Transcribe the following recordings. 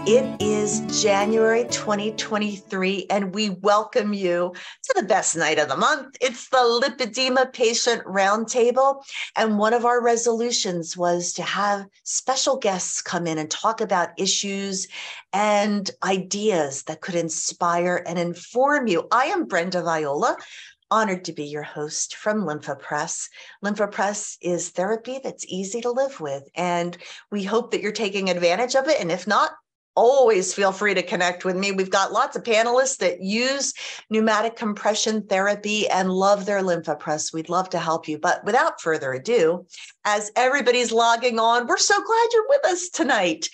It is January 2023, and we welcome you to the best night of the month. It's the Lipedema Patient Roundtable, and one of our resolutions was to have special guests come in and talk about issues and ideas that could inspire and inform you. I am Brenda Viola, honored to be your host from Lympha Press. Lympha Press is therapy that's easy to live with, and we hope that you're taking advantage of it, and if not, always feel free to connect with me. We've got lots of panelists that use pneumatic compression therapy and love their Lympha Press. We'd love to help you. But without further ado, as everybody's logging on, we're so glad you're with us tonight.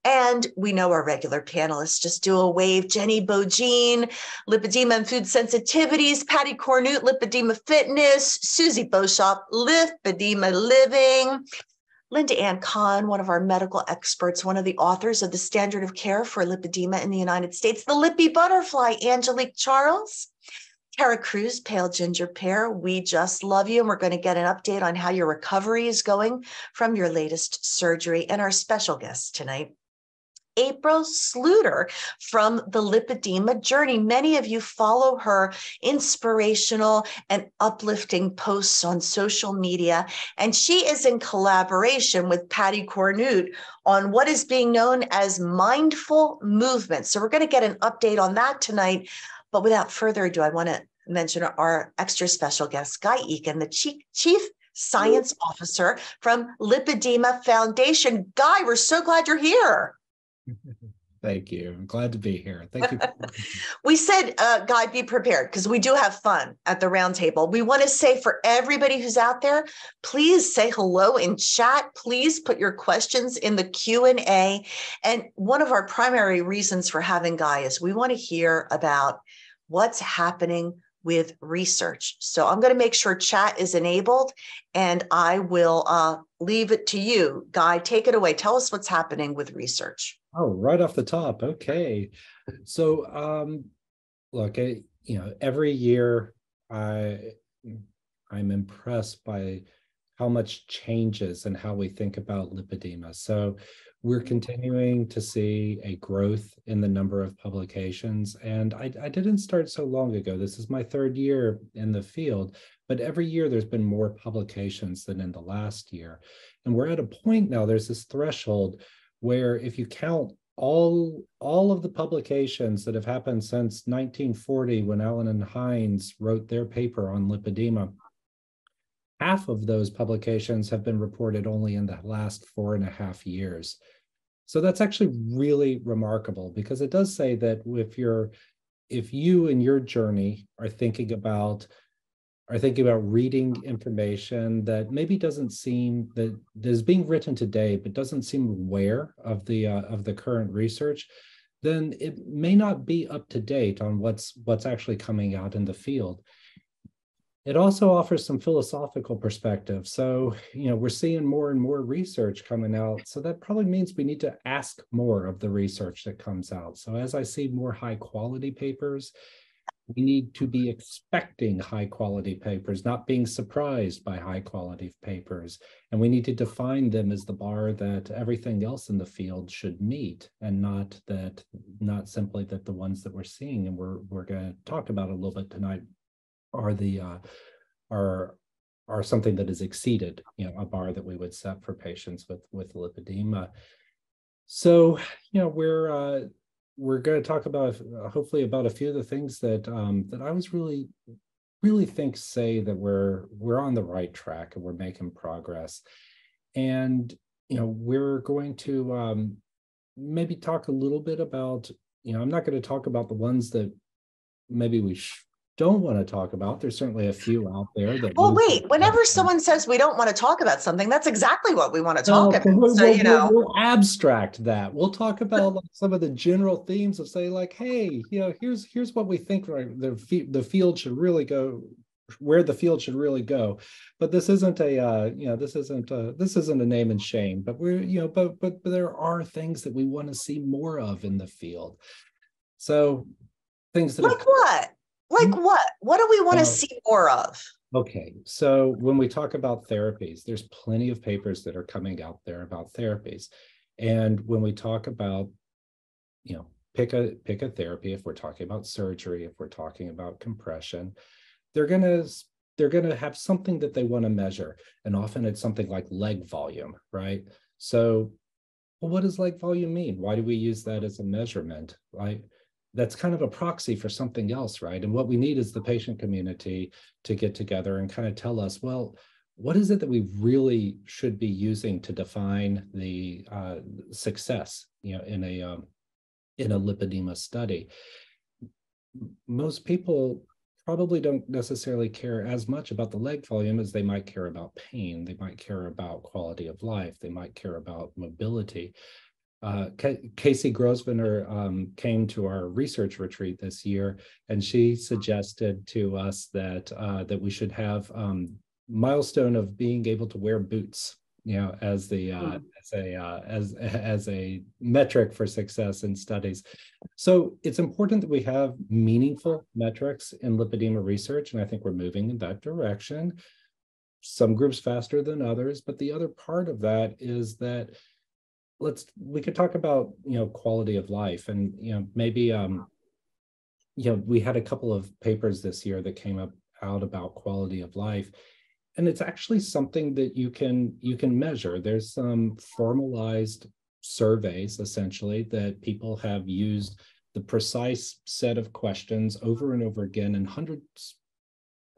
And we know our regular panelists. Just do a wave. Jenny Beaujean, Lipedema and Food Sensitivities, Pattie Cornute, Lipedema Fitness, Siouxie Boshoff, Lipedema Living, Linda Ann Kahn, one of our medical experts, one of the authors of the Standard of Care for Lipedema in the United States, the Lippy Butterfly, Angelique Charles, Cara Cruz, Pale Ginger Pear. We just love you, and we're going to get an update on how your recovery is going from your latest surgery. And our special guest tonight, April Sluder from the Lipedema Journey. Many of you follow her inspirational and uplifting posts on social media, and she is in collaboration with Pattie Cornute on what is being known as mindful movement. So we're going to get an update on that tonight. But without further ado, I want to mention our extra special guest, Guy Eakin, the Chief Science Officer from Lipedema Foundation. Guy, we're so glad you're here. Thank you. I'm glad to be here. Thank you. We said, Guy, be prepared, because we do have fun at the roundtable. We want to say for everybody who's out there, please say hello in chat. Please put your questions in the Q&A. And one of our primary reasons for having Guy is we want to hear about what's happening with research. So I'm going to make sure chat is enabled, and I will leave it to you. Guy, take it away. Tell us what's happening with research. Oh, right off the top. Okay. So, look, every year I'm impressed by how much changes and how we think about lipedema. So we're continuing to see a growth in the number of publications. And I didn't start so long ago. This is my third year in the field, but every year there's been more publications than in the last year. And we're at a point now, there's this threshold where if you count all of the publications that have happened since 1940, when Allen and Hines wrote their paper on lipedema, half of those publications have been reported only in the last 4.5 years. So that's actually really remarkable, because it does say that if you in your journey are thinking about reading information that maybe doesn't seem that is being written today, but doesn't seem aware of the current research, then it may not be up to date on what's actually coming out in the field. It also offers some philosophical perspective. So, we're seeing more and more research coming out. So that probably means we need to ask more of the research that comes out. So as I see more high quality papers, we need to be expecting high quality papers, not being surprised by high quality papers. And we need to define them as the bar that everything else in the field should meet, and not simply that the ones that we're seeing, and we're going to talk about a little bit tonight, are something that has exceeded, a bar that we would set for patients with lipedema. So, we're going to talk about, hopefully, about a few of the things that I was really think say that we're on the right track and we're making progress. And we're going to maybe talk a little bit about, I'm not going to talk about the ones that maybe we don't want to talk about. There's certainly a few out there that. Well, wait, whenever someone says we don't want to talk about something, that's exactly what we want to talk about. We'll abstract that. We'll talk about some of the general themes of, say, like, hey, here's what we think the field should really go, where the field should really go. But this isn't this isn't a name and shame. But but there are things that we want to see more of in the field. So things that like what? Like what? What do we want to see more of? Okay, so when we talk about therapies, there's plenty of papers that are coming out there about therapies. And when we talk about pick a therapy. If we're talking about surgery, if we're talking about compression, they're gonna have something that they want to measure, and often it's something like leg volume, right? So, well, what does leg volume mean? Why do we use that as a measurement, right? That's kind of a proxy for something else, right? And what we need is the patient community to get together and kind of tell us, well, what is it that we really should be using to define the success, in a lipedema study? Most people probably don't necessarily care as much about the leg volume as they might care about pain. They might care about quality of life. They might care about mobility. Casey Grosvenor came to our research retreat this year, and she suggested to us that we should have milestone of being able to wear boots, as a metric for success in studies. So it's important that we have meaningful metrics in lipedema research, and I think we're moving in that direction. Some groups faster than others, but the other part of that is that we could talk about quality of life, and maybe we had a couple of papers this year that came out about quality of life, and it's actually something that you can measure. There's some formalized surveys essentially that people have used the precise set of questions over and over again in hundreds,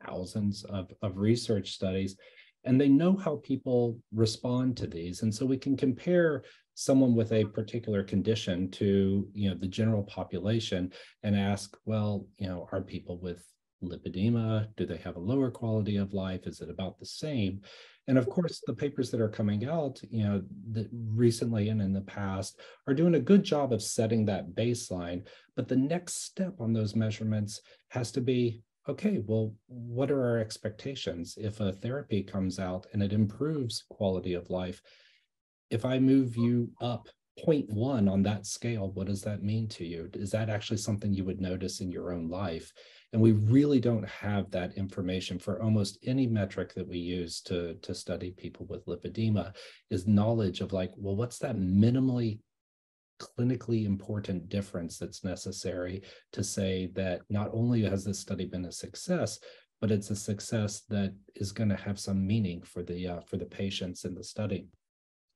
thousands of research studies, and they know how people respond to these. And so we can compare someone with a particular condition to the general population and ask, well, are people with lipedema, do they have a lower quality of life? Is it about the same? And of course, the papers that are coming out, that recently and in the past are doing a good job of setting that baseline. But the next step on those measurements has to be, okay, well, what are our expectations? If a therapy comes out and it improves quality of life, if I move you up 0.1 on that scale, what does that mean to you? Is that actually something you would notice in your own life? And we really don't have that information for almost any metric that we use to study people with lipedema, is knowledge of like, well, what's that minimally clinically important difference that's necessary to say that not only has this study been a success, but it's a success that is going to have some meaning for the patients in the study.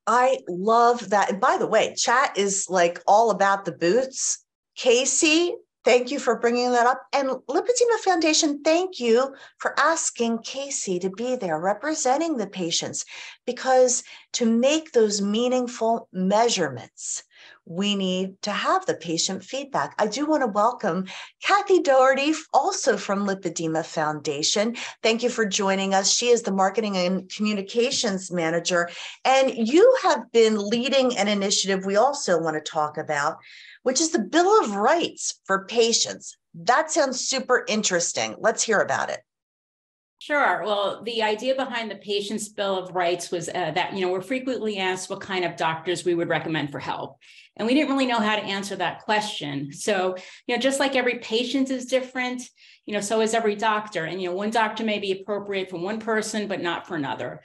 I love that. And by the way, chat is like all about the boots. Casey, thank you for bringing that up. And Lipedema Foundation, thank you for asking Casey to be there representing the patients, because to make those meaningful measurements, we need to have the patient feedback. I do want to welcome Kathy Doherty, also from Lipedema Foundation. Thank you for joining us. She is the Marketing and Communications Manager, and you have been leading an initiative we also want to talk about, which is the Bill of Rights for patients. That sounds super interesting. Let's hear about it. Sure. Well, the idea behind the Patient's Bill of Rights was that, we're frequently asked what kind of doctors we would recommend for help. And we didn't really know how to answer that question. So, just like every patient is different, so is every doctor. And, one doctor may be appropriate for one person, but not for another.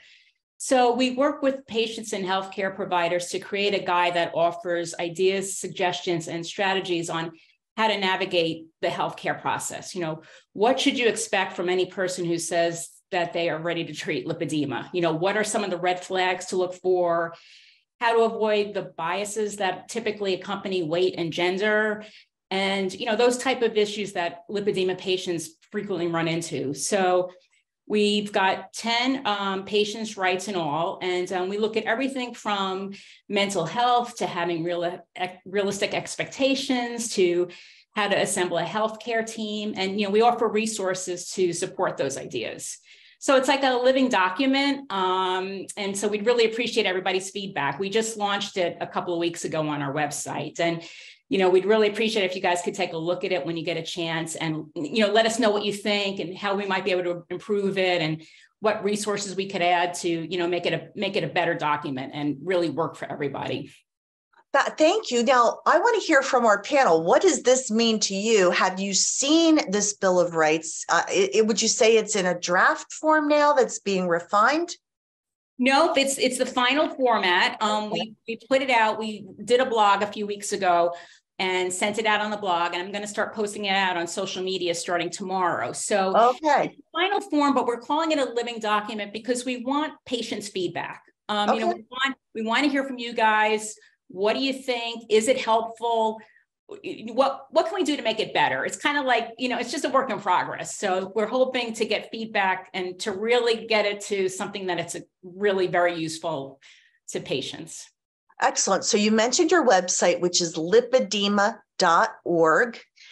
So we work with patients and healthcare providers to create a guide that offers ideas, suggestions, and strategies on how to navigate the healthcare process. What should you expect from any person who says that they are ready to treat lipedema? What are some of the red flags to look for? How to avoid the biases that typically accompany weight and gender, and those type of issues that lipedema patients frequently run into. So we've got 10 patients' rights in all, and we look at everything from mental health to having realistic expectations to how to assemble a healthcare team. And, we offer resources to support those ideas. So it's like a living document. And so we'd really appreciate everybody's feedback. We just launched it a couple of weeks ago on our website. And, we'd really appreciate it if you guys could take a look at it when you get a chance and, let us know what you think and how we might be able to improve it and what resources we could add to, make it a better document and really work for everybody. Thank you. Now, I want to hear from our panel. What does this mean to you? Have you seen this Bill of Rights? Would you say it's in a draft form now that's being refined? Nope, it's the final format. We put it out. We did a blog a few weeks ago, and sent it out on the blog. And I'm going to start posting it out on social media starting tomorrow. So okay. it's final form, but we're calling it a living document because we want patients' feedback. Okay. You know, we want to hear from you guys. What do you think? Is it helpful? What can we do to make it better? It's kind of like, you know, it's just a work in progress. So we're hoping to get feedback and to really get it to something that it's really very useful to patients. Excellent. So you mentioned your website, which is lipedema.org,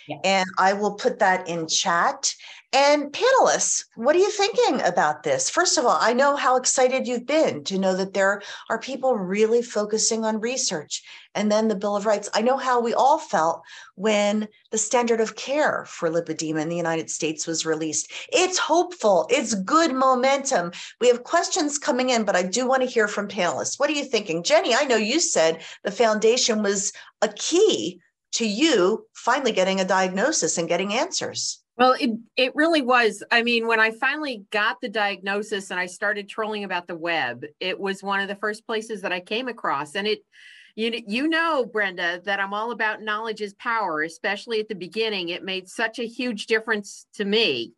Yes. and I will put that in chat. And panelists, what are you thinking about this? First of all, I know how excited you've been to know that there are people really focusing on research. And then the Bill of Rights. I know how we all felt when the standard of care for lipedema in the United States was released. It's hopeful. It's good momentum. We have questions coming in, but I do want to hear from panelists. What are you thinking? Jenny, I know you said the foundation was a key to you finally getting a diagnosis and getting answers. Well, it really was. I mean, when I finally got the diagnosis and I started trolling about the web, it was one of the first places that I came across. And you know, Brenda, that I'm all about knowledge is power, especially at the beginning. It made such a huge difference to me.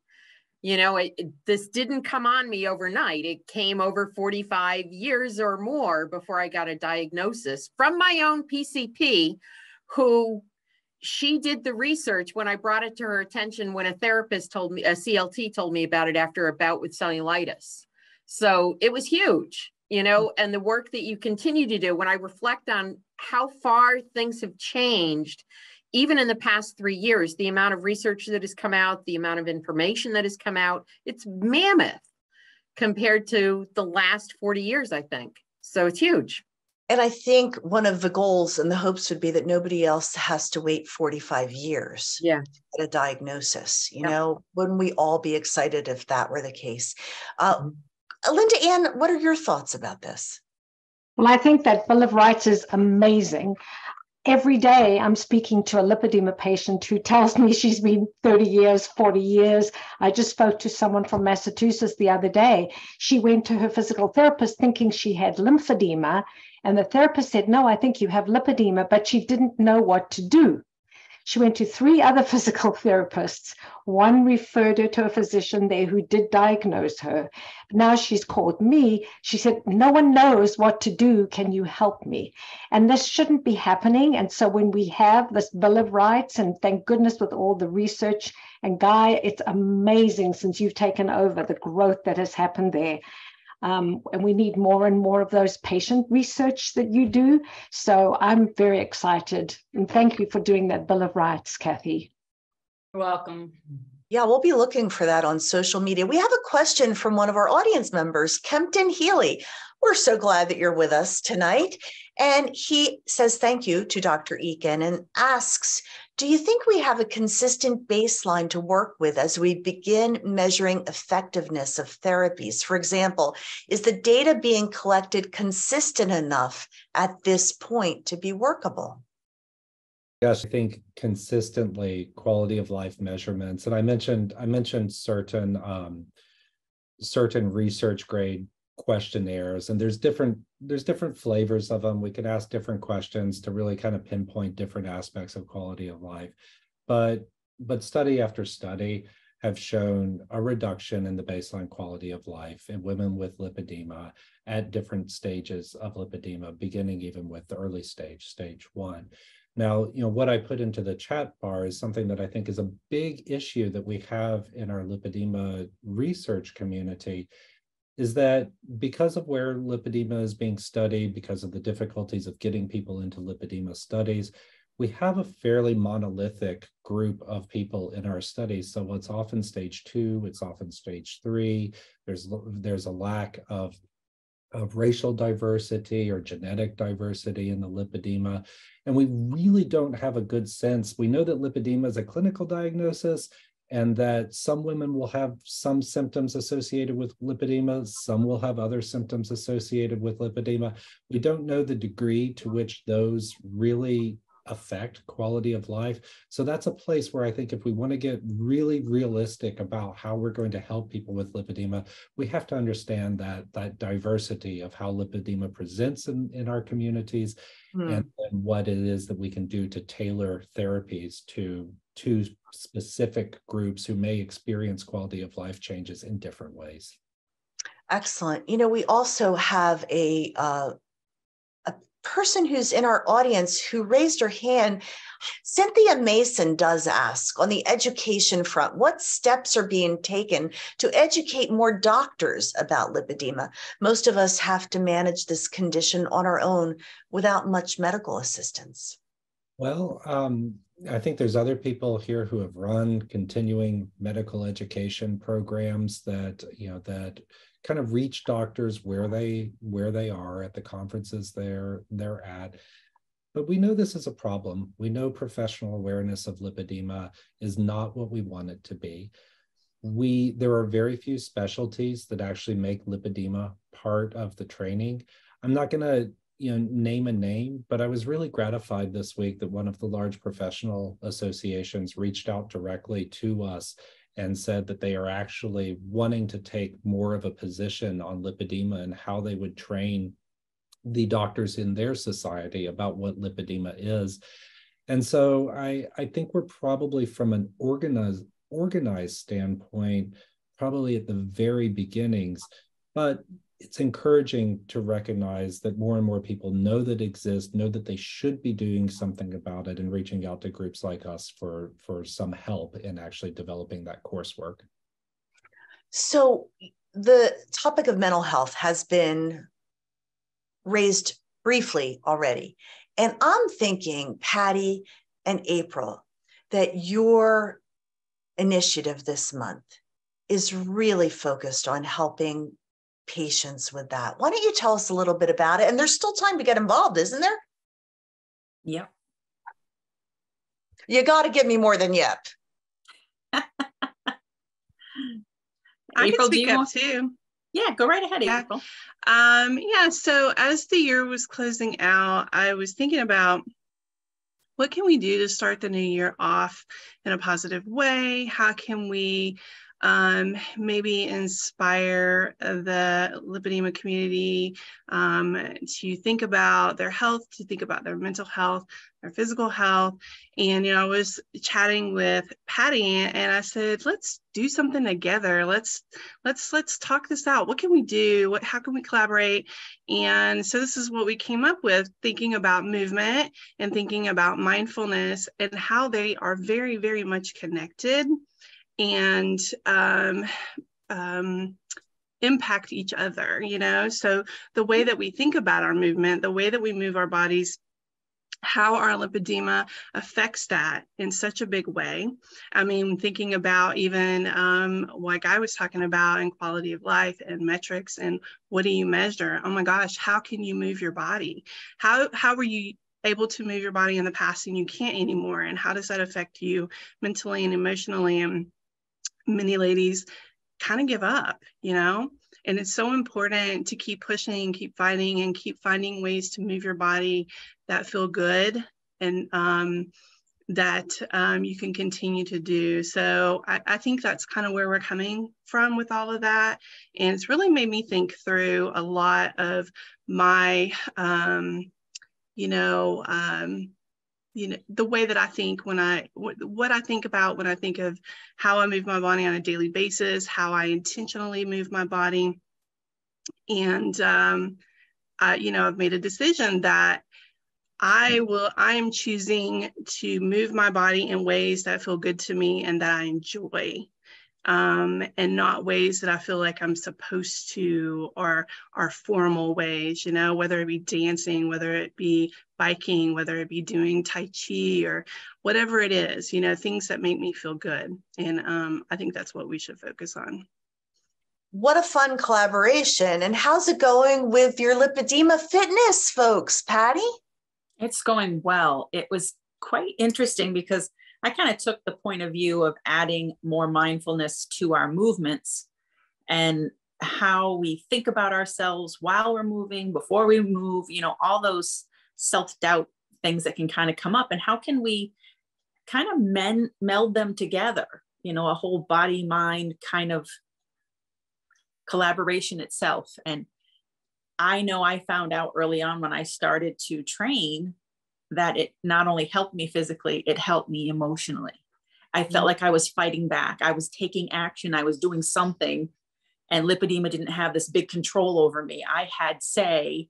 You know, this didn't come on me overnight. It came over 45 years or more before I got a diagnosis from my own PCP, who she did the research when I brought it to her attention when a therapist told me, a CLT told me about it after a bout with cellulitis. So it was huge, you know, and the work that you continue to do, when I reflect on how far things have changed, even in the past 3 years, the amount of research that has come out, the amount of information that has come out, it's mammoth compared to the last 40 years, I think. So it's huge. And I think one of the goals and the hopes would be that nobody else has to wait 45 years to get a diagnosis. You know, wouldn't we all be excited if that were the case? Linda Ann, what are your thoughts about this? Well, I think that Bill of Rights is amazing. Every day I'm speaking to a lipedema patient who tells me she's been 30 years, 40 years. I just spoke to someone from Massachusetts the other day. She went to her physical therapist thinking she had lymphedema, and the therapist said, no, I think you have lipedema, but she didn't know what to do. She went to 3 other physical therapists. One referred her to a physician there who did diagnose her. Now she's called me. She said, no one knows what to do. Can you help me? And this shouldn't be happening. And so when we have this Bill of Rights, and thank goodness with all the research, and Guy, it's amazing since you've taken over the growth that has happened there. And we need more and more of those patient research that you do. So I'm very excited. And thank you for doing that Bill of Rights, Kathy. You're welcome. Yeah, we'll be looking for that on social media. We have a question from one of our audience members, Kempton Healy. We're so glad that you're with us tonight. And he says thank you to Dr. Eakin and asks, do you think we have a consistent baseline to work with as we begin measuring effectiveness of therapies? For example, is the data being collected consistent enough at this point to be workable? Yes, I think consistently quality of life measurements, and I mentioned certain research grade questionnaires, and there's different flavors of them. We can ask different questions to really kind of pinpoint different aspects of quality of life, but study after study have shown a reduction in the baseline quality of life in women with lipedema at different stages of lipedema, beginning even with the early stage 1. Now, you know, what I put into the chat bar is something that I think is a big issue that we have in our lipedema research community, is that because of where lipedema is being studied, because of the difficulties of getting people into lipedema studies, we have a fairly monolithic group of people in our studies. So it's often stage 2, it's often stage 3. There's a lack of racial diversity or genetic diversity in the lipedema. And we really don't have a good sense. We know that lipedema is a clinical diagnosis and that some women will have some symptoms associated with lipedema, some will have other symptoms associated with lipedema. We don't know the degree to which those really affect quality of life. So that's a place where I think if we want to get really realistic about how we're going to help people with lipedema, we have to understand that diversity of how lipedema presents in our communities, and what it is that we can do to tailor therapies to specific groups who may experience quality of life changes in different ways. Excellent. We also have a person who's in our audience who raised her hand. Cynthia Mason does ask, on the education front, what steps are being taken to educate more doctors about lipedema? Most of us have to manage this condition on our own without much medical assistance. Well, I think there's other people here who have run continuing medical education programs that, that kind of reach doctors where they are at the conferences they're at. But we know this is a problem. We know professional awareness of lipedema is not what we want it to be. There are very few specialties that actually make lipedema part of the training. I'm not going to name a name, but I was really gratified this week that one of the large professional associations reached out directly to us and said that they are actually wanting to take more of a position on lipedema and how they would train the doctors in their society about what lipedema is. And so I think we're probably, from an organized standpoint, probably at the very beginnings, but it's encouraging to recognize that more and more people know that it exists, know that they should be doing something about it, and reaching out to groups like us for some help in actually developing that coursework. So the topic of mental health has been raised briefly already. And I'm thinking, Pattie and April, that your initiative this month is really focused on helping patients with that. Why don't you tell us a little bit about it? And there's still time to get involved, isn't there? Yep. You got to give me more than yep. I April, can speak up too. Yeah, go right ahead, April. So as the year was closing out, I was thinking about what can we do to start the new year off in a positive way? How can we maybe inspire the lipedema community to think about their health, to think about their mental health, their physical health. And, I was chatting with Pattie and I said, let's do something together. Let's talk this out. What can we do? How can we collaborate? And so this is what we came up with, thinking about movement and thinking about mindfulness and how they are very, very much connected and impact each other, so the way that we think about our movement, the way that we move our bodies, how our lipedema affects that in such a big way. I mean, thinking about even like I was talking about in quality of life and metrics and what do you measure? Oh my gosh, how can you move your body? How were you able to move your body in the past and you can't anymore? And how does that affect you mentally and emotionally? And many ladies kind of give up, and it's so important to keep pushing, keep fighting, and keep finding ways to move your body that feel good and that you can continue to do. So I think that's kind of where we're coming from with all of that. And it's really made me think through a lot of my, the way that I think what I think about when I think of how I move my body on a daily basis, how I intentionally move my body. And, I've made a decision that I am choosing to move my body in ways that feel good to me and that I enjoy. And not ways that I feel like I'm supposed to, or are formal ways, whether it be dancing, whether it be biking, whether it be doing Tai Chi or whatever it is, things that make me feel good. And I think that's what we should focus on. What a fun collaboration. And how's it going with your lipedema fitness folks, Pattie? It's going well. It was quite interesting because I kind of took the point of view of adding more mindfulness to our movements and how we think about ourselves while we're moving, before we move, all those self-doubt things that can kind of come up, and how can we kind of meld them together, you know, a whole body mind kind of collaboration itself. And I know I found out early on when I started to train that it not only helped me physically, it helped me emotionally. I felt like I was fighting back. I was taking action. I was doing something, and lipedema didn't have this big control over me. I had say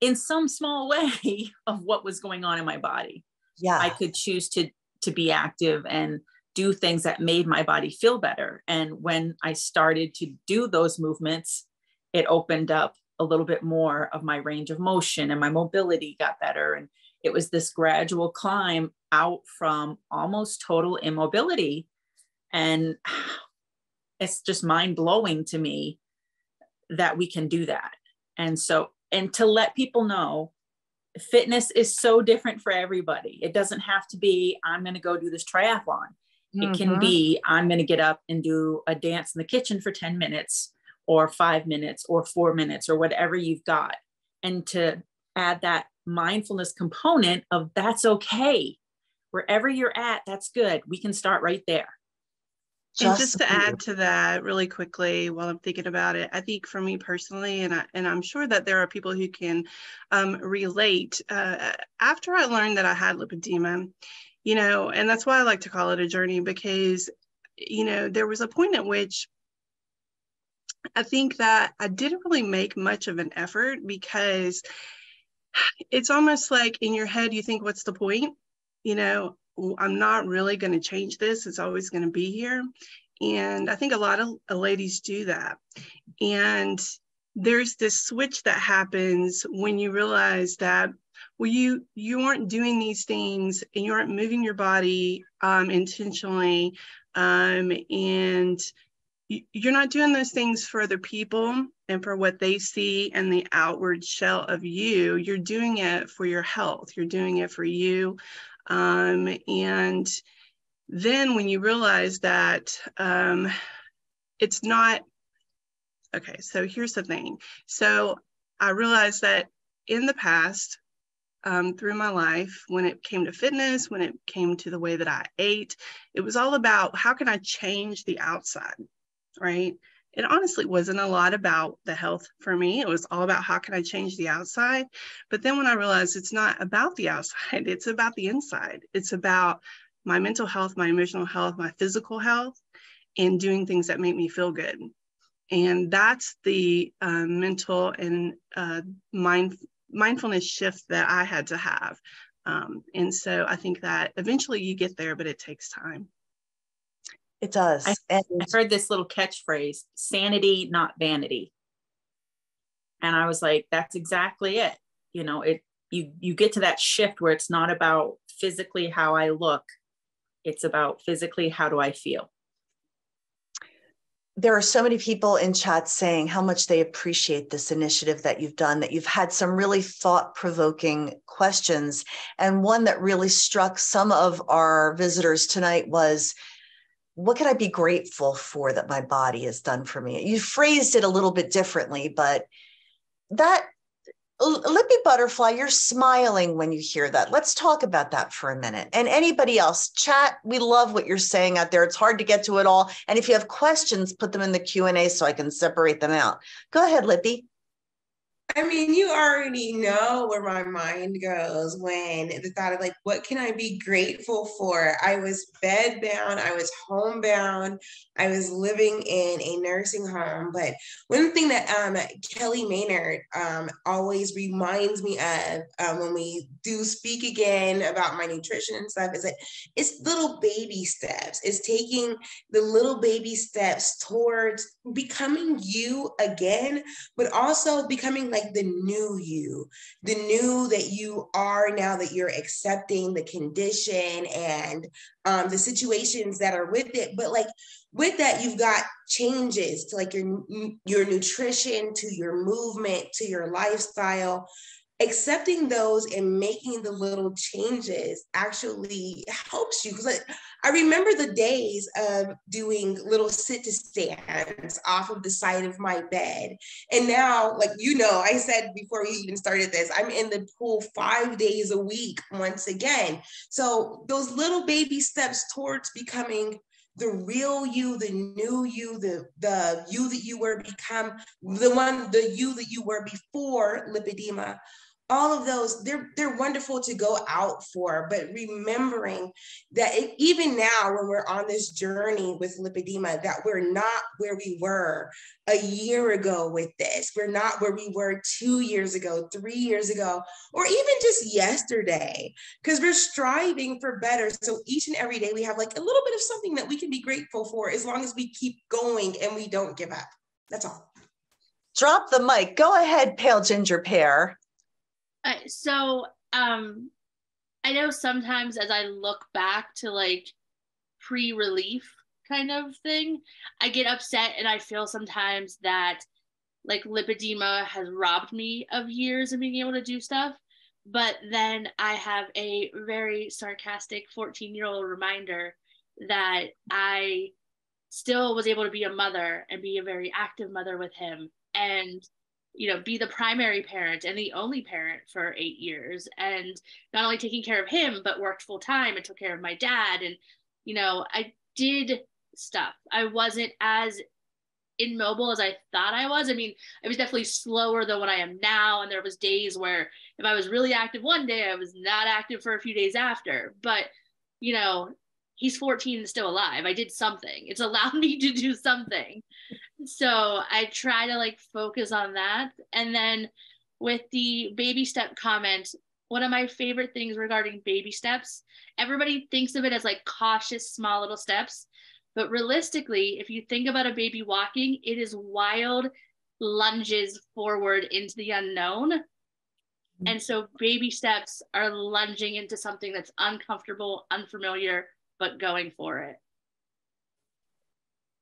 in some small way of what was going on in my body. Yeah. I could choose to be active and do things that made my body feel better. And when I started to do those movements, it opened up a little bit more of my range of motion, and my mobility got better. And it was this gradual climb out from almost total immobility. And it's just mind blowing to me that we can do that. And so, and to let people know, fitness is so different for everybody. It doesn't have to be, I'm going to go do this triathlon. It can be, I'm going to get up and do a dance in the kitchen for 10 minutes or 5 minutes or 4 minutes or whatever you've got. And to add that mindfulness component of that's okay. Wherever you're at, that's good. We can start right there. And just to add to that really quickly while I'm thinking about it, I think for me personally, and I'm sure that there are people who can relate, after I learned that I had lipedema, you know, and that's why I like to call it a journey, because, you know, there was a point at which I think that I didn't really make much of an effort, because it's almost like in your head, you think, what's the point? You know, I'm not really going to change this. It's always going to be here. And I think a lot of ladies do that. And there's this switch that happens when you realize that, well, you aren't doing these things and you aren't moving your body intentionally. And you're not doing those things for other people and for what they see and the outward shell of you. You're doing it for your health. You're doing it for you. And then when you realize that it's not, okay, so here's the thing. So I realized that in the past, through my life, when it came to fitness, when it came to the way that I ate, it was all about how can I change the outside, right? It honestly wasn't a lot about the health for me. It was all about how can I change the outside. But then when I realized it's not about the outside, it's about the inside. It's about my mental health, my emotional health, my physical health, and doing things that make me feel good. And that's the mental and mindfulness shift that I had to have. And so I think that eventually you get there, but it takes time. It does. I heard this little catchphrase, sanity, not vanity. And I was like, that's exactly it. You know, you get to that shift where it's not about physically how I look. It's about physically, how do I feel? There are so many people in chat saying how much they appreciate this initiative that you've done, that you've had some really thought-provoking questions. And one that really struck some of our visitors tonight was, what can I be grateful for that my body has done for me? You phrased it a little bit differently, but that Lippy Butterfly, you're smiling when you hear that. Let's talk about that for a minute. And anybody else, chat, we love what you're saying out there. It's hard to get to it all. And if you have questions, put them in the Q&A so I can separate them out. Go ahead, Lippy. I mean, you already know where my mind goes when the thought of like, what can I be grateful for? I was bedbound, I was homebound, I was living in a nursing home. But one thing that Kelly Maynard always reminds me of when we do speak again about my nutrition and stuff is that it's little baby steps. It's taking the little baby steps towards becoming you again, but also becoming like the new you, the new that you are now that you're accepting the condition and the situations that are with it. But like with that, you've got changes to like your nutrition, to your movement, to your lifestyle. accepting those and making the little changes actually helps you. Because I remember the days of doing little sit to stands off of the side of my bed. And now, like, you know, I said before we even started this, I'm in the pool 5 days a week once again. So those little baby steps towards becoming the real you, the new you, the you that you were become, the you that you were before lipedema, all of those, they're wonderful to go out for, but remembering that even now when we're on this journey with lipedema, that we're not where we were a year ago with this. We're not where we were 2 years ago, 3 years ago, or even just yesterday, because we're striving for better. So each and every day we have like a little bit of something that we can be grateful for as long as we keep going and we don't give up. That's all. Drop the mic. Go ahead, Pale Ginger Pear. I know sometimes as I look back to like pre-relief kind of thing, I get upset and I feel sometimes that like lipedema has robbed me of years of being able to do stuff. But then I have a very sarcastic 14-year-old reminder that I still was able to be a mother and be a very active mother with him, and you know, be the primary parent and the only parent for 8 years, and not only taking care of him, but worked full time and took care of my dad. And, you know, I did stuff. I wasn't as immobile as I thought I was. I mean, I was definitely slower than what I am now. And there was days where if I was really active one day, I was not active for a few days after. But, you know, he's 14 and still alive. I did something. It's allowed me to do something. So I try to like focus on that. And then with the baby step comment, one of my favorite things regarding baby steps, everybody thinks of it as like cautious, small little steps. But realistically, if you think about a baby walking, it is wild lunges forward into the unknown. And so baby steps are lunging into something that's uncomfortable, unfamiliar, but going for it.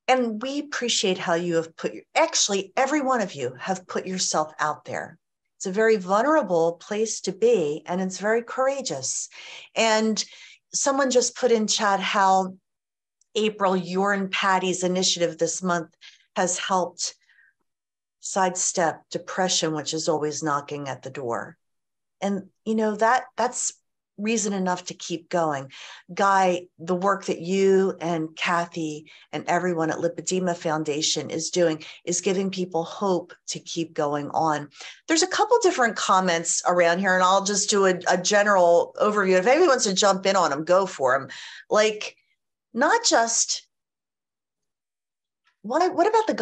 And we appreciate how you have actually, every one of you have put yourself out there. It's a very vulnerable place to be, and it's very courageous. And someone just put in chat how, April, your and Pattie's initiative this month has helped sidestep depression, which is always knocking at the door. And, you know, that's reason enough to keep going. Guy, the work that you and Kathy and everyone at Lipedema Foundation is doing is giving people hope to keep going on. There's a couple different comments around here, and I'll just do a general overview. If anyone wants to jump in on them, go for them. Like, not just, what about the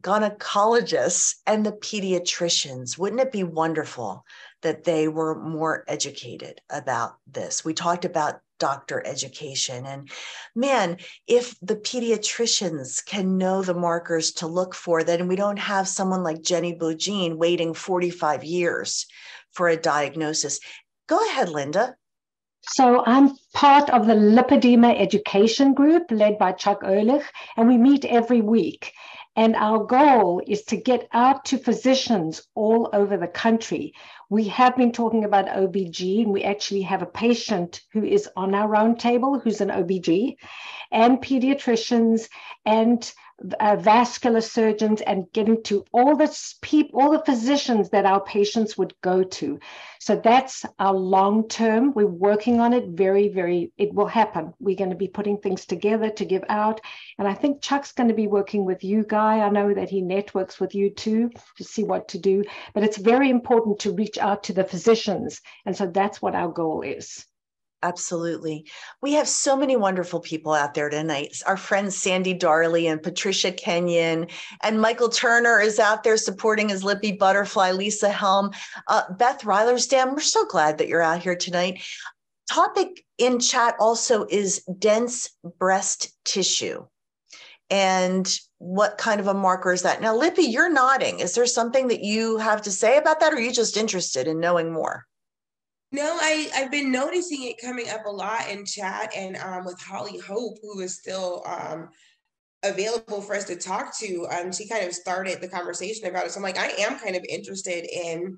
gynecologists and the pediatricians? Wouldn't it be wonderful that they were more educated about this? We talked about doctor education, and man, if the pediatricians can know the markers to look for, then we don't have someone like Jenny Beaujean waiting 45 years for a diagnosis. Go ahead, Linda. So I'm part of the Lipedema education group led by Chuck Ehrlich, and we meet every week. And our goal is to get out to physicians all over the country. We have been talking about OBG, and we actually have a patient who is on our roundtable who's an OBG, and pediatricians and vascular surgeons, and getting to all the physicians that our patients would go to. So that's our long term. We're working on it it will happen. We're going to be putting things together to give out. And I think Chuck's going to be working with you, Guy. I know that he networks with you too to see what to do, but it's very important to reach out to the physicians. And so that's what our goal is. Absolutely. We have so many wonderful people out there tonight. Our friends Sandy Darley and Patricia Kenyon, and Michael Turner is out there supporting his Lippy Butterfly, Lisa Helm, Beth Reilersdam. We're so glad that you're out here tonight. Topic in chat also is dense breast tissue. And what kind of a marker is that? Now, Lippy, you're nodding. Is there something that you have to say about that, or are you just interested in knowing more? No, I've been noticing it coming up a lot in chat, and with Holly Hope, who is still available for us to talk to. She kind of started the conversation about it. So I'm like, I am kind of interested in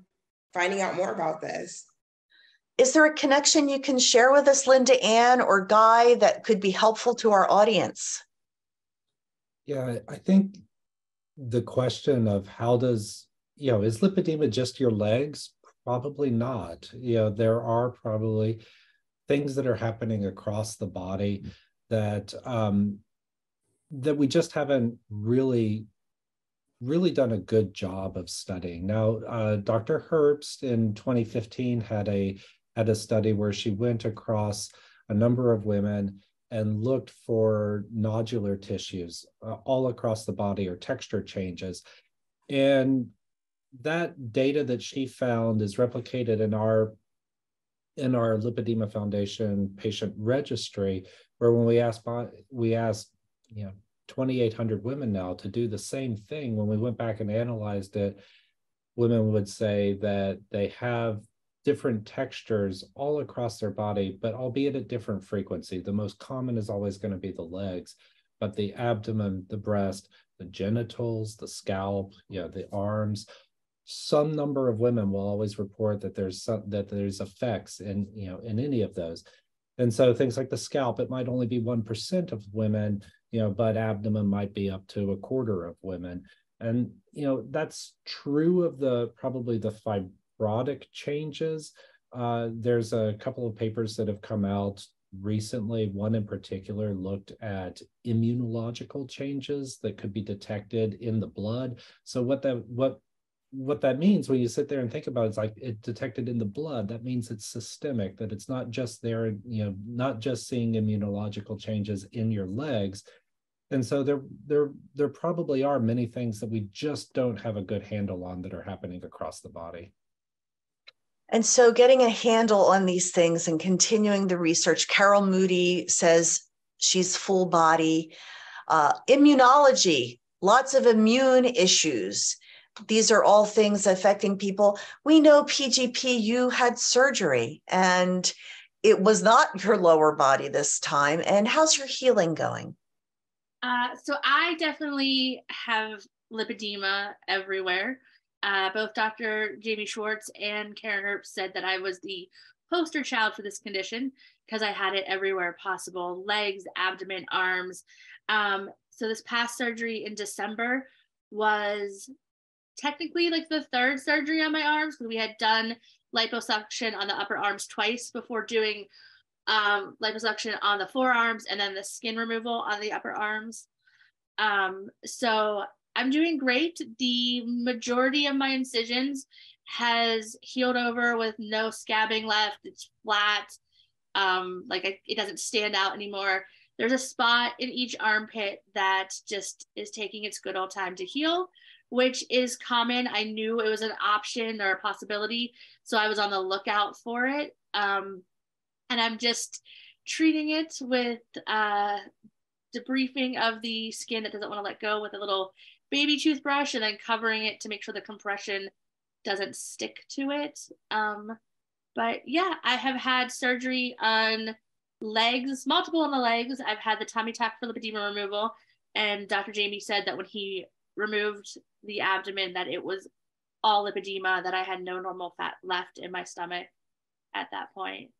finding out more about this. Is there a connection you can share with us, Linda Ann or Guy, that could be helpful to our audience? Yeah, I think the question of how does, is lipedema just your legs? Probably not. There are probably things that are happening across the body that that we just haven't really done a good job of studying. Now, Dr. Herbst in 2015 had a study where she went across a number of women and looked for nodular tissues all across the body or texture changes. And that data that she found is replicated in our Lipedema Foundation patient registry, where when we asked 2,800 women now to do the same thing, when we went back and analyzed it, women would say that they have different textures all across their body, but albeit at different frequency. The most common is always going to be the legs, but the abdomen, the breast, the genitals, the scalp, the arms, some number of women will always report that there's effects in any of those. And so things like the scalp, it might only be 1% of women, but abdomen might be up to 1/4 of women. And that's true of probably the fibrotic changes. There's a couple of papers that have come out recently. One in particular looked at immunological changes that could be detected in the blood. So what that means when you sit there and think about it, it's like it detected in the blood. That means it's systemic, that it's not just there, not just seeing immunological changes in your legs. And so there probably are many things that we just don't have a good handle on that are happening across the body. And so getting a handle on these things and continuing the research, Carol Moody says she's full body. Immunology, lots of immune issues. These are all things affecting people. We know PGP, you had surgery and it was not your lower body this time. And how's your healing going? So I definitely have lipedema everywhere. Both Dr. Jamie Schwartz and Karen Herbst said that I was the poster child for this condition because I had it everywhere possible: legs, abdomen, arms. So this past surgery in December was technically like the third surgery on my arms, because we had done liposuction on the upper arms twice before doing liposuction on the forearms and then the skin removal on the upper arms. So I'm doing great. The majority of my incisions has healed over with no scabbing left. It's flat. It doesn't stand out anymore. There's a spot in each armpit that just is taking its good old time to heal, which is common. I knew it was an option or a possibility, so I was on the lookout for it. And I'm just treating it with debriefing of the skin that doesn't want to let go with a little baby toothbrush, and then covering it to make sure the compression doesn't stick to it. But yeah, I have had surgery on legs, multiple on the legs. I've had the tummy tuck for lipedema removal, and Dr. Jamie said that when he removed the abdomen that it was all lipedema, that I had no normal fat left in my stomach at that point.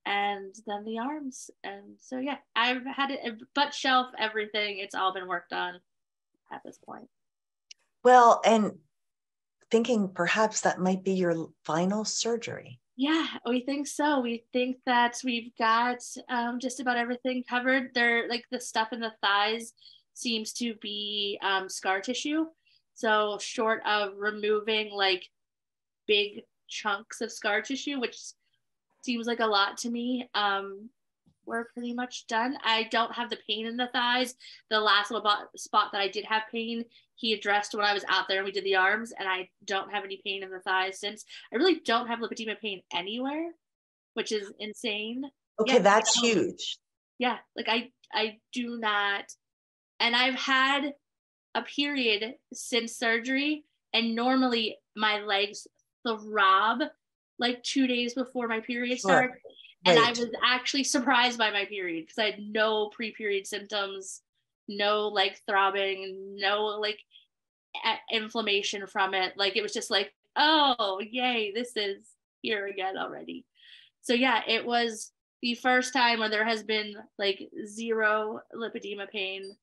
And then the arms. And so yeah, I've had it butt shelf, everything. It's all been worked on at this point. Well, and thinking perhaps that might be your final surgery. Yeah, we think so. We think that we've got just about everything covered. They're like the stuff in the thighs seems to be scar tissue. So short of removing like big chunks of scar tissue, which seems like a lot to me, we're pretty much done. I don't have the pain in the thighs. The last little spot that I did have pain, he addressed when I was out there and we did the arms, and I don't have any pain in the thighs since. I really don't have lipedema pain anywhere, which is insane. Okay, yeah, that's huge. Yeah, like I do not. And I've had a period since surgery, and normally my legs throb like 2 days before my period starts. And I was actually surprised by my period because I had no pre-period symptoms, no like throbbing, no like inflammation from it. Like it was just like oh, yay, this is here again already. So yeah, it was the first time where there has been like zero lipedema pain.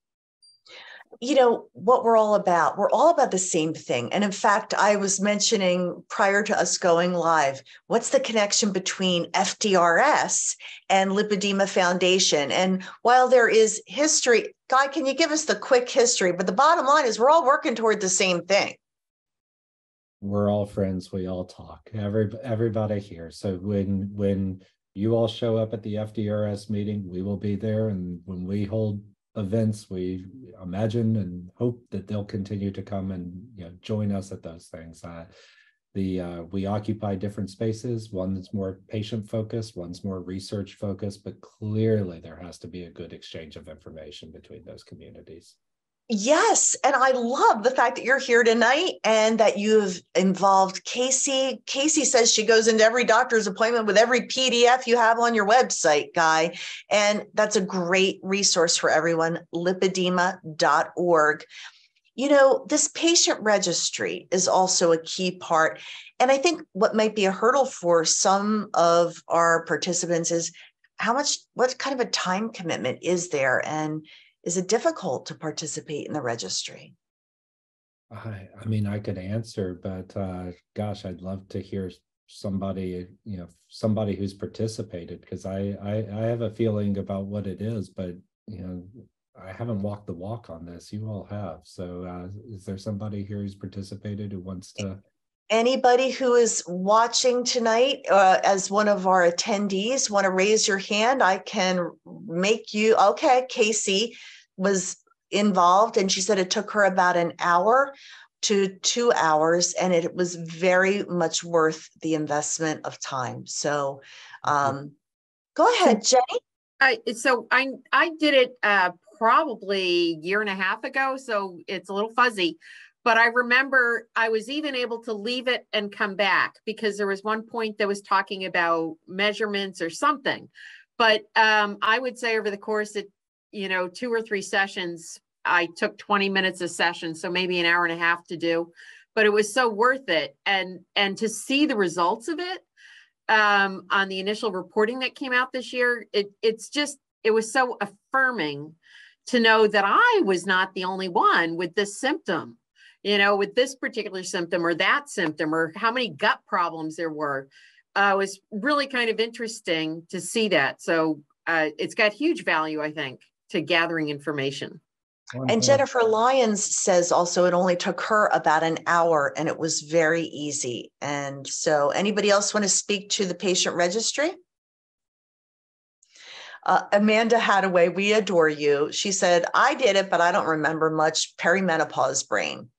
You know what we're all about? We're all about the same thing. And in fact, I was mentioning prior to us going live, what's the connection between FDRS and Lipedema Foundation? And while there is history, Guy, can you give us the quick history? But the bottom line is we're all working toward the same thing. We're all friends. We all talk. Everybody here. So when you all show up at the FDRS meeting, we will be there. And when we hold events, we imagine and hope that they'll continue to come and join us at those things. We occupy different spaces. One's more patient focused, one's more research focused, but clearly there has to be a good exchange of information between those communities. Yes. And I love the fact that you're here tonight and that you've involved Casey. Casey says she goes into every doctor's appointment with every PDF you have on your website, Guy. And that's a great resource for everyone, lipedema.org. You know, this patient registry is also a key part. And I think what might be a hurdle for some of our participants is what kind of a time commitment is there? And is it difficult to participate in the registry? I mean, I could answer, but gosh, I'd love to hear somebody who's participated, because I have a feeling about what it is, but I haven't walked the walk on this. You all have. So is there somebody here who's participated who wants to? Anybody who is watching tonight as one of our attendees, want to raise your hand? I can make you, okay, Casey was involved and she said it took her about an hour to 2 hours and it was very much worth the investment of time. So go ahead, Jenny. So I did it probably a year and a half ago, so it's a little fuzzy. But I remember I was even able to leave it and come back because there was one point that was talking about measurements or something. But I would say over the course of 2 or 3 sessions, I took 20 minutes a session, so maybe an hour and a half to do. But it was so worth it, and to see the results of it on the initial reporting that came out this year, it was so affirming to know that I was not the only one with this symptom. With this particular symptom or that symptom, or how many gut problems there were. It was really kind of interesting to see that. So it's got huge value, I think, to gathering information. And Jennifer Lyons says also it only took her about an hour and it was very easy. And so anybody else want to speak to the patient registry? Amanda Hadaway, we adore you. She said, I did it, but I don't remember much. Perimenopause brain.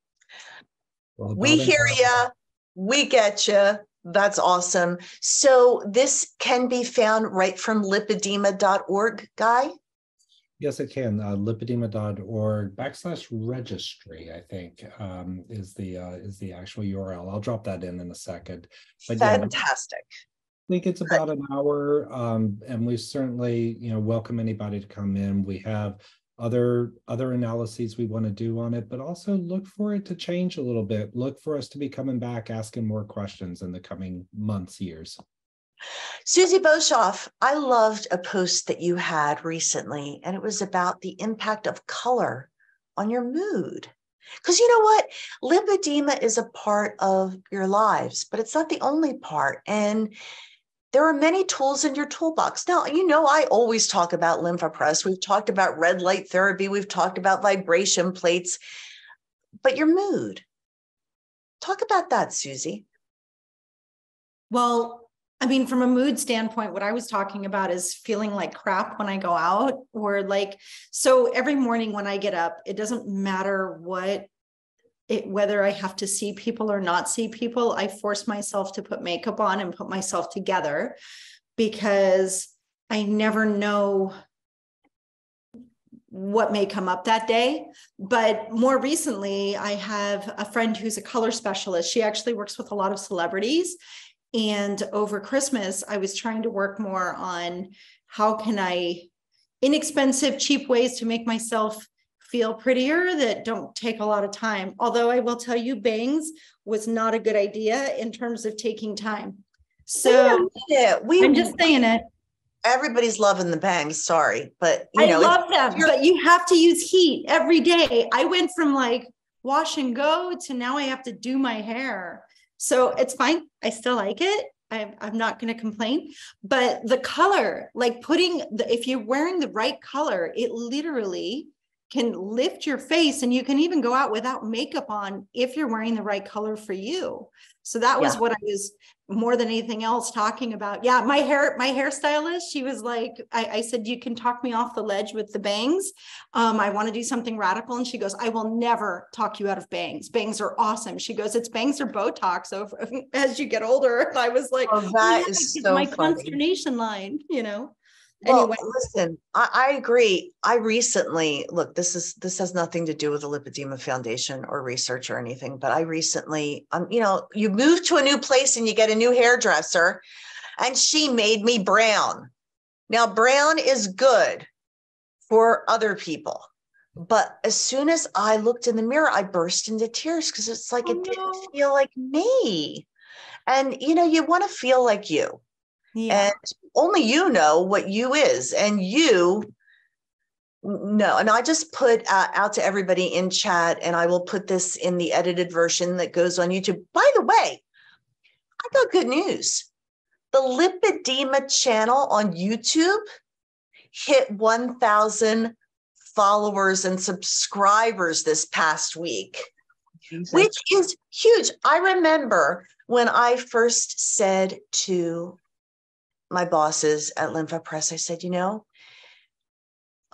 Well, we hear you. We get you. That's awesome. So this can be found right from lipedema.org, Guy? Yes, it can. Lipedema.org/registry, I think, is the actual URL. I'll drop that in a second. But fantastic. I think it's about an hour, and we certainly, welcome anybody to come in. We have other analyses we want to do on it, but also look for it to change a little bit. Look for us to be coming back, asking more questions in the coming months, years. Siouxie Boshoff, I loved a post that you had recently, and it was about the impact of color on your mood. Because you know what? Lipedema is a part of your lives, but it's not the only part. And there are many tools in your toolbox. Now, I always talk about Lympha Press. We've talked about red light therapy. We've talked about vibration plates. But your mood, talk about that, Siouxie. Well, from a mood standpoint, what I was talking about is feeling like crap when I go out, or so every morning when I get up, it doesn't matter whether I have to see people or not see people, I force myself to put makeup on and put myself together because I never know what may come up that day. But more recently, I have a friend who's a color specialist. She actually works with a lot of celebrities. And over Christmas, I was trying to work more on how can I, inexpensive, cheap ways to make myself feel prettier, that don't take a lot of time. Although I will tell you, bangs was not a good idea in terms of taking time. So I'm just saying it. Everybody's loving the bangs, sorry, but I love them, but you have to use heat every day. I went from like wash and go to now I have to do my hair. So it's fine. I still like it. I'm not going to complain, but the color, like if you're wearing the right color, it literally can lift your face, and you can even go out without makeup on if you're wearing the right color for you. So that was what I was more than anything else talking about. Yeah. My hairstylist, she was like, I said, you can talk me off the ledge with the bangs. I want to do something radical. And she goes, I will never talk you out of bangs. Bangs are awesome. She goes, it's bangs or Botox over as you get older. And I was like, that is so my funny. Consternation line, you know? Well, anyway, listen, I agree. I recently, look, this has nothing to do with the Lipedema Foundation or research or anything, but I recently, you move to a new place and you get a new hairdresser, and she made me brown. Now, brown is good for other people, but as soon as I looked in the mirror, I burst into tears because it's like, it didn't feel like me. And, you want to feel like you. Yeah. And only you know what you is, and you know. And I just put out to everybody in chat, and I will put this in the edited version that goes on YouTube. By the way, I got good news. The Lipedema channel on YouTube hit 1,000 followers and subscribers this past week, which is huge. I remember when I first said to my bosses at Lympha Press, I said, I'm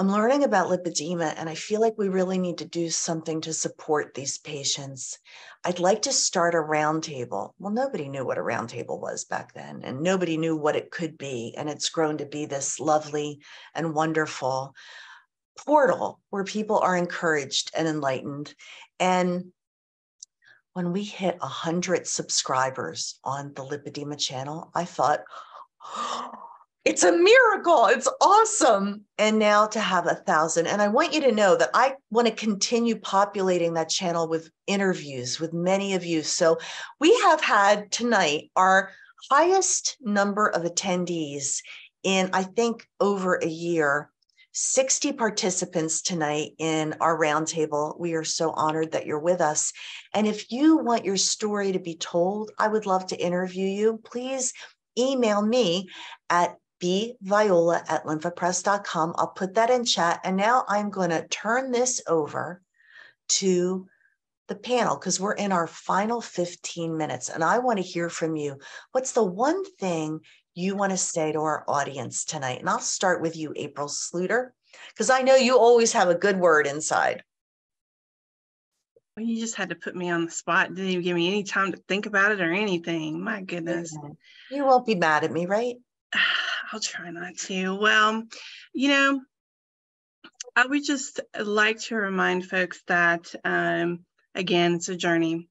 learning about lipedema, and I feel like we really need to do something to support these patients. I'd like to start a roundtable. Well, nobody knew what a roundtable was back then, and nobody knew what it could be. And it's grown to be this lovely and wonderful portal where people are encouraged and enlightened. And when we hit 100 subscribers on the Lipedema channel, I thought, it's a miracle. It's awesome. And now to have 1,000. And I want you to know that I want to continue populating that channel with interviews with many of you. So we have had tonight our highest number of attendees in, I think, over a year. 60 participants tonight in our roundtable. We are so honored that you're with us. And if you want your story to be told, I would love to interview you. Please email me at bviola@lymphapress.com. I'll put that in chat. And now I'm going to turn this over to the panel because we're in our final 15 minutes. And I want to hear from you. What's the one thing you want to say to our audience tonight? And I'll start with you, April Sluder, because I know you always have a good word inside. Well, you just had to put me on the spot. Didn't even give me any time to think about it or anything. My goodness. You won't be mad at me, right? I'll try not to. Well, I would just like to remind folks that, again, it's a journey,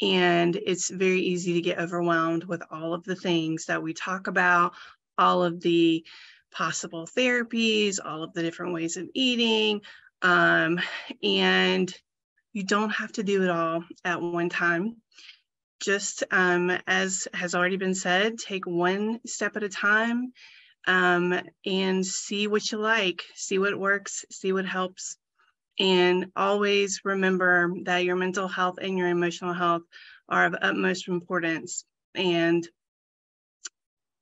and it's very easy to get overwhelmed with all of the things that we talk about, all of the possible therapies, all of the different ways of eating, and you don't have to do it all at one time. Just as has already been said, take one step at a time and see what you like, see what works, see what helps. And always remember that your mental health and your emotional health are of utmost importance. And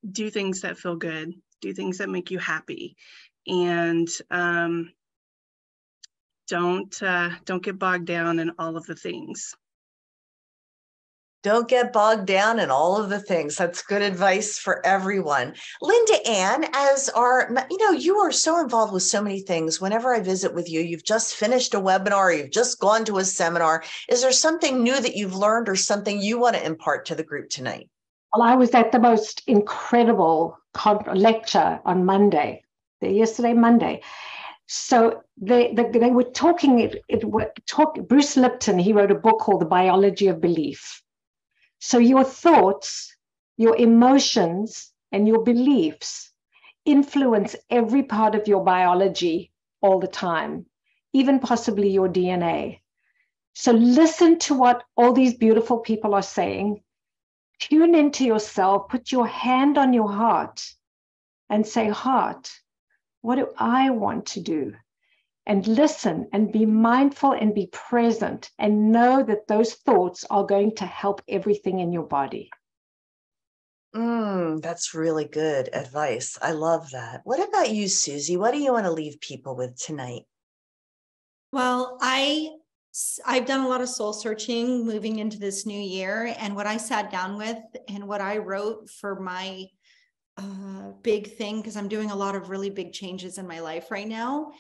do things that feel good, do things that make you happy. And don't get bogged down in all of the things. Don't get bogged down in all of the things. That's good advice for everyone. Linda Ann, you are so involved with so many things. Whenever I visit with you, you've just finished a webinar, you've just gone to a seminar. Is there something new that you've learned or something you want to impart to the group tonight? Well, I was at the most incredible lecture on Monday, Monday. So they were talking, Bruce Lipton, he wrote a book called The Biology of Belief. So your thoughts, your emotions, and your beliefs influence every part of your biology all the time. even possibly your DNA. So listen to what all these beautiful people are saying. Tune into yourself, put your hand on your heart and say, heart, what do I want to do? And listen and be mindful and be present and know that those thoughts are going to help everything in your body. That's really good advice. I love that. What about you, Siouxsie? What do you want to leave people with tonight? Well, I've done a lot of soul searching moving into this new year. And what I sat down with and what I wrote for my big thing, because I'm doing a lot of really big changes in my life right now.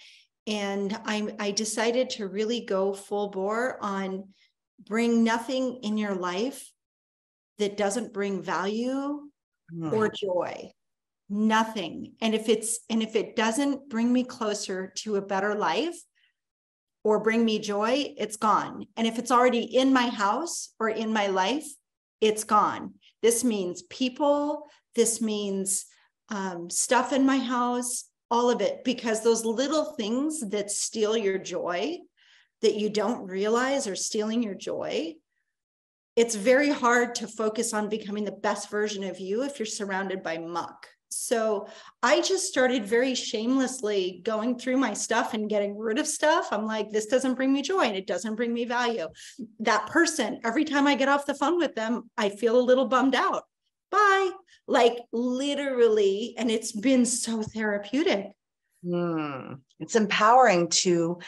And I decided to really go full bore on bring nothing in your life that doesn't bring value or joy. Nothing. And if it doesn't bring me closer to a better life or bring me joy, it's gone. And if it's already in my house or in my life, it's gone. This means people, this means stuff in my house, all of it, because those little things that steal your joy that you don't realize are stealing your joy, it's very hard to focus on becoming the best version of you if you're surrounded by muck. So I just started very shamelessly going through my stuff and getting rid of stuff. I'm like, this doesn't bring me joy and it doesn't bring me value. That person, every time I get off the phone with them, I feel a little bummed out. Bye. Like literally, and it's been so therapeutic. It's empowering to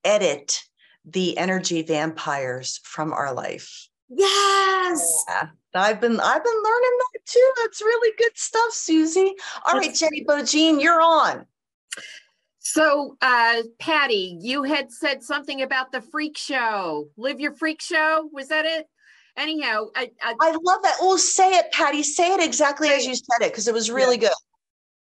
edit the energy vampires from our life. Yes. Yeah. I've been learning that too. That's really good stuff, Siouxsie. All right, Jenny Beaujean, you're on. So, Pattie, you had said something about the freak show. Live your freak show. Was that it? Anyhow, I love that. Oh, say it, Pattie. Say it exactly as you said it, because it was really good.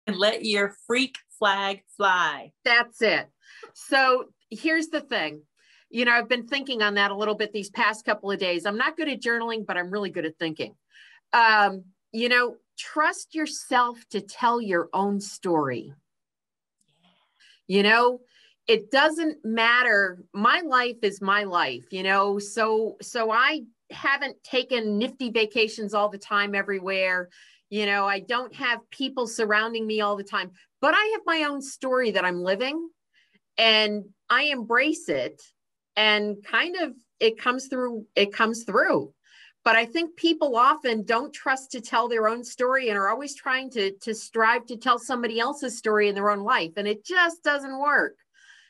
And let your freak flag fly. That's it. So here's the thing. You know, I've been thinking on that a little bit these past couple of days. I'm not good at journaling, but I'm really good at thinking. You know, trust yourself to tell your own story. You know, it doesn't matter. My life is my life, you know, so I haven't taken nifty vacations all the time everywhere. You know, I don't have people surrounding me all the time, but I have my own story that I'm living and I embrace it. And kind of it comes through. But I think people often don't trust to tell their own story and are always trying to strive to tell somebody else's story in their own life. And it just doesn't work,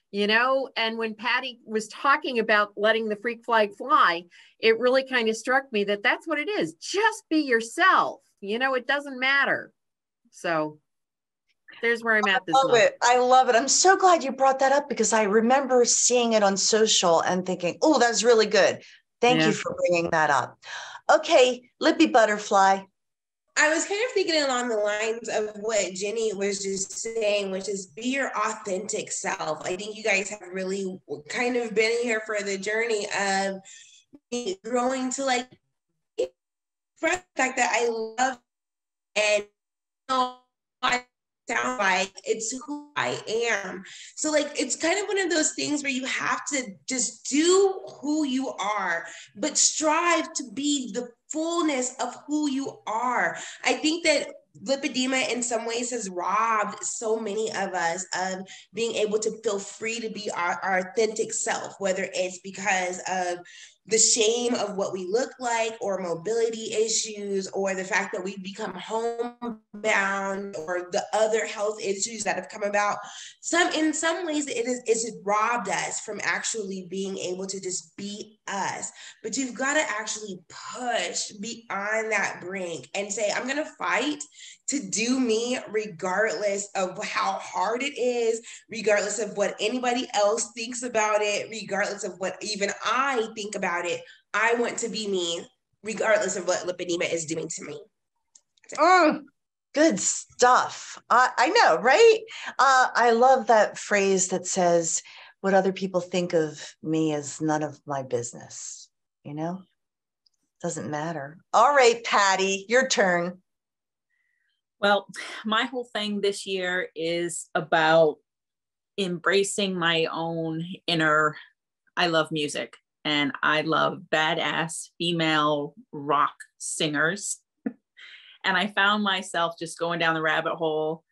you know? And when Pattie was talking about letting the freak flag fly, it really kind of struck me that that's what it is. Just be yourself. You know, it doesn't matter. So there's where I'm at this month. I love it. I'm so glad you brought that up because I remember seeing it on social and thinking, oh, that's really good. Thank you for bringing that up. Okay, Lippy Butterfly. I was kind of thinking along the lines of what Jenny was just saying, which is be your authentic self. I think you guys have really kind of been here for the journey of growing to like the fact that I love and I sound like it's who I am. So like it's kind of one of those things where you have to just do who you are, but strive to be the fullness of who you are. I think that lipedema in some ways has robbed so many of us of being able to feel free to be our authentic self, whether it's because of the shame of what we look like or mobility issues or the fact that we've become homebound or the other health issues that have come about. In some ways it's robbed us from actually being able to just be us. But you've got to actually push beyond that brink and say, I'm going to fight to do me regardless of how hard it is, regardless of what anybody else thinks about it, regardless of what even I think about it. I want to be me regardless of what lipedema is doing to me. Good stuff. I know, right? I love that phrase that says, what other people think of me is none of my business. You know, doesn't matter. All right, Pattie, your turn. Well, my whole thing this year is about embracing my own inner, I love music and I love badass female rock singers. And I found myself just going down the rabbit hole,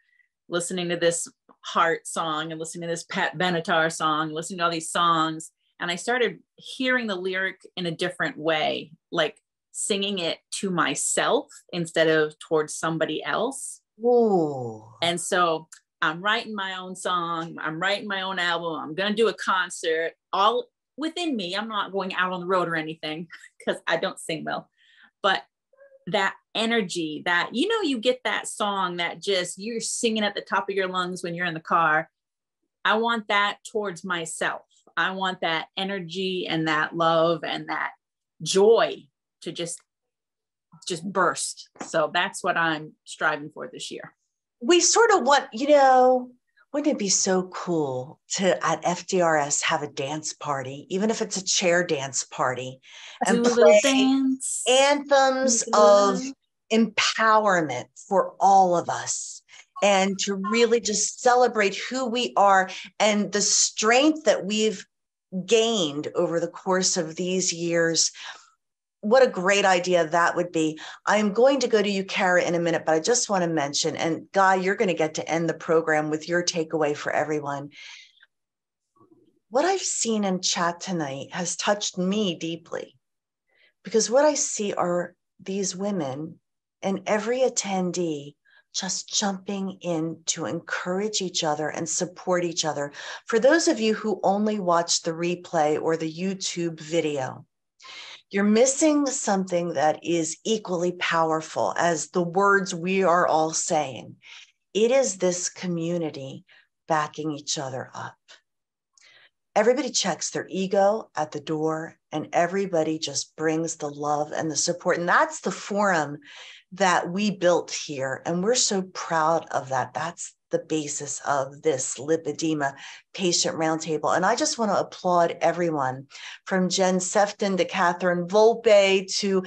listening to this Heart song and listening to this Pat Benatar song, listening to all these songs. And I started hearing the lyric in a different way, like singing it to myself instead of towards somebody else. Ooh. And so I'm writing my own song. I'm writing my own album. I'm going to do a concert all within me. I'm not going out on the road or anything because I don't sing well, but that energy that, you know, you get that song that just you're singing at the top of your lungs when you're in the car. I want that towards myself. I want that energy and that love and that joy to just burst. So that's what I'm striving for this year. We sort of want, you know, wouldn't it be so cool to at FDRS have a dance party, even if it's a chair dance party, and do a play dance. Anthems of empowerment for all of us, and to really just celebrate who we are and the strength that we've gained over the course of these years. What a great idea that would be. I'm going to go to you, Cara, in a minute, but I just want to mention, and Guy, you're going to get to end the program with your takeaway for everyone. What I've seen in chat tonight has touched me deeply, because what I see are these women and every attendee just jumping in to encourage each other and support each other. For those of you who only watch the replay or the YouTube video, you're missing something that is equally powerful as the words we are all saying. It is this community backing each other up. Everybody checks their ego at the door, and everybody just brings the love and the support. And that's the forum that we built here. And we're so proud of that. That's the basis of this lipedema patient roundtable. And I just want to applaud everyone, from Jen Sefton to Catherine Volpe to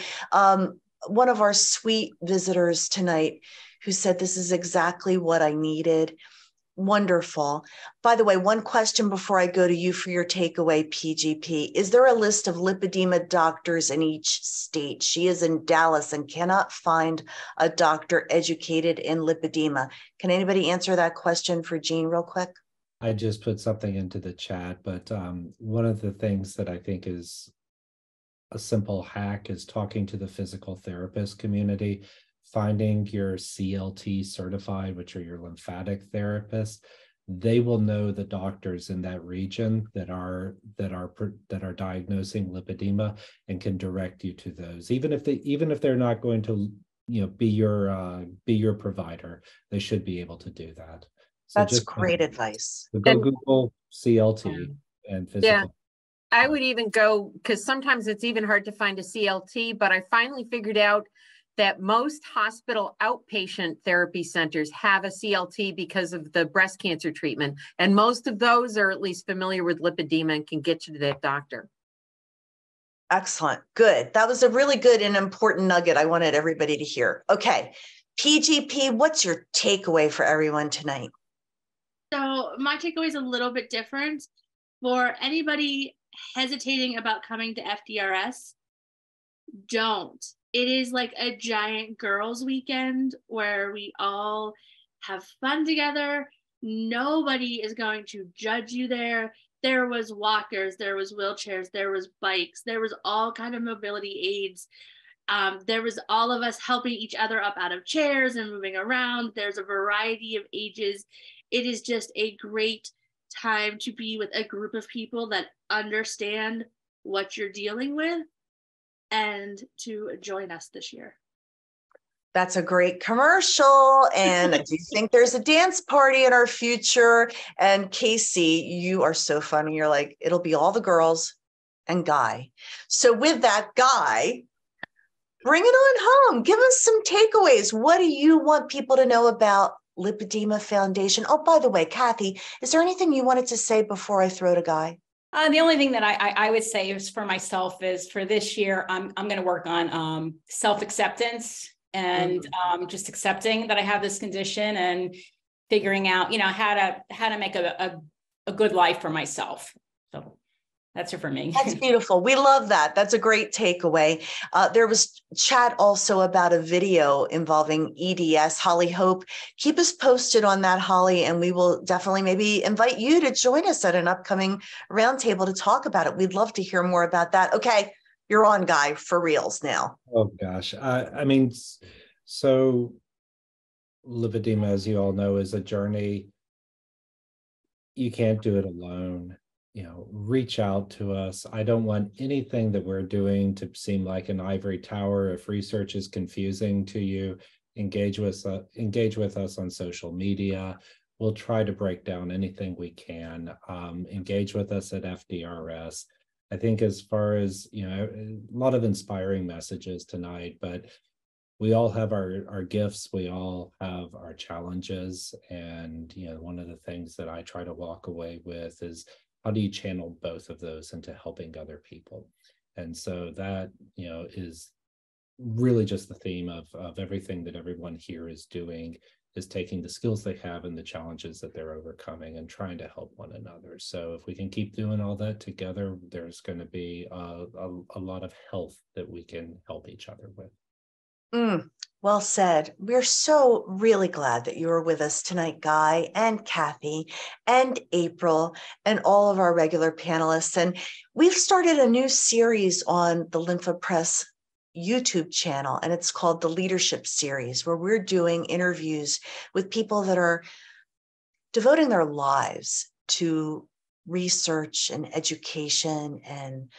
one of our sweet visitors tonight who said, this is exactly what I needed. Wonderful. By the way, one question before I go to you for your takeaway, PGP. Is there a list of lipedema doctors in each state? She is in Dallas and cannot find a doctor educated in lipedema. Can anybody answer that question for Jean real quick? I just put something into the chat, but one of the things that I think is a simple hack is talking to the physical therapist community, finding your CLT certified, which are your lymphatic therapists. They will know the doctors in that region that are diagnosing lipedema and can direct you to those. Even if they're not going to, you know, be your provider, they should be able to do that. So that's great advice. So go Google CLT and physical. Yeah. I would even go, because sometimes it's even hard to find a CLT, but I finally figured out that most hospital outpatient therapy centers have a CLT because of the breast cancer treatment. And most of those are at least familiar with lipedema and can get you to that doctor. Excellent. Good. That was a really good and important nugget I wanted everybody to hear. Okay. PGP, what's your takeaway for everyone tonight? So my takeaway is a little bit different. For anybody hesitating about coming to FDRS, don't. It is like a giant girls' weekend where we all have fun together. Nobody is going to judge you there. There was walkers, there was wheelchairs, there was bikes, there was all kind of mobility aids. There was all of us helping each other up out of chairs and moving around. There's a variety of ages. It is just a great time to be with a group of people that understand what you're dealing with, and to join us this year. That's a great commercial. And I do think there's a dance party in our future. And Casey, you are so funny. You're like, it'll be all the girls and Guy. So with that, Guy, bring it on home. Give us some takeaways. What do you want people to know about Lipedema Foundation? Oh, by the way, Kathy, is there anything you wanted to say before I throw to Guy? The only thing that I would say is for myself is for this year, I'm going to work on self-acceptance and just accepting that I have this condition and figuring out, you know, how to make a a good life for myself. So that's it for me. That's beautiful. We love that. That's a great takeaway. There was chat also about a video involving EDS. Holly Hope, keep us posted on that, Holly, and we will definitely maybe invite you to join us at an upcoming roundtable to talk about it. We'd love to hear more about that. Okay, you're on, Guy, for reals now. Oh, gosh. I mean, so lipedema, as you all know, is a journey. You can't do it alone. You know, reach out to us. I don't want anything that we're doing to seem like an ivory tower. If research is confusing to you, engage with us on social media. We'll try to break down anything we can. Engage with us at FDRS. I think as far as, you know, a lot of inspiring messages tonight, but we all have our gifts, we all have our challenges. And, you know, one of the things that I try to walk away with is, how do you channel both of those into helping other people? And so that, you know, is really just the theme of everything that everyone here is doing, is taking the skills they have and the challenges that they're overcoming and trying to help one another. So if we can keep doing all that together, there's going to be a lot of health that we can help each other with. Well said. We're so really glad that you were with us tonight, Guy and Kathy and April and all of our regular panelists. And we've started a new series on the Lympha Press YouTube channel, and it's called the Leadership Series, where we're doing interviews with people that are devoting their lives to research and education and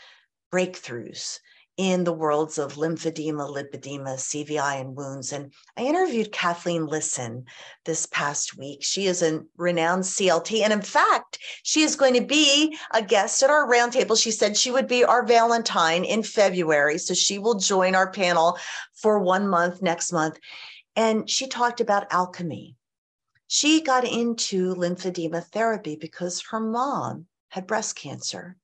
breakthroughs in the worlds of lymphedema, lipedema, CVI, and wounds. And I interviewed Kathleen Lisson this past week. She is a renowned CLT. And in fact, she is going to be a guest at our roundtable. She said she would be our Valentine in February. So she will join our panel for 1 month next month. And she talked about alchemy. She got into lymphedema therapy because her mom had breast cancer.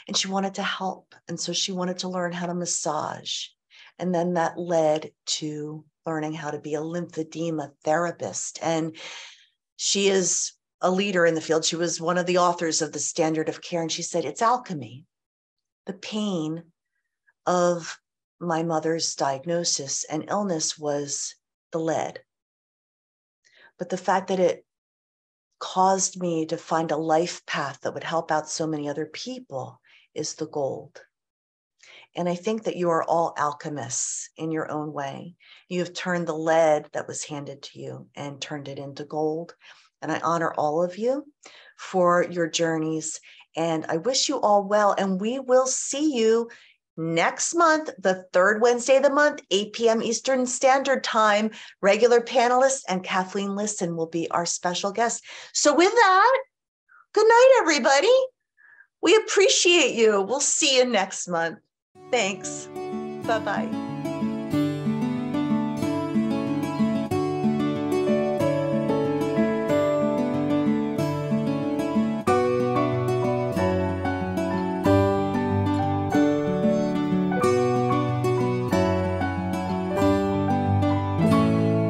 And she wanted to help. And so she wanted to learn how to massage. And then that led to learning how to be a lymphedema therapist. And she is a leader in the field. She was one of the authors of the Standard of Care. And she said, it's alchemy. The pain of my mother's diagnosis and illness was the lead. But the fact that it caused me to find a life path that would help out so many other people is the gold. And I think that you are all alchemists in your own way. You have turned the lead that was handed to you and turned it into gold. And I honor all of you for your journeys. And I wish you all well. And we will see you next month, the third Wednesday of the month, 8 p.m. Eastern Standard Time. Regular panelists and Kathleen Lisson will be our special guest. So with that, good night, everybody. We appreciate you. We'll see you next month. Thanks. Bye-bye.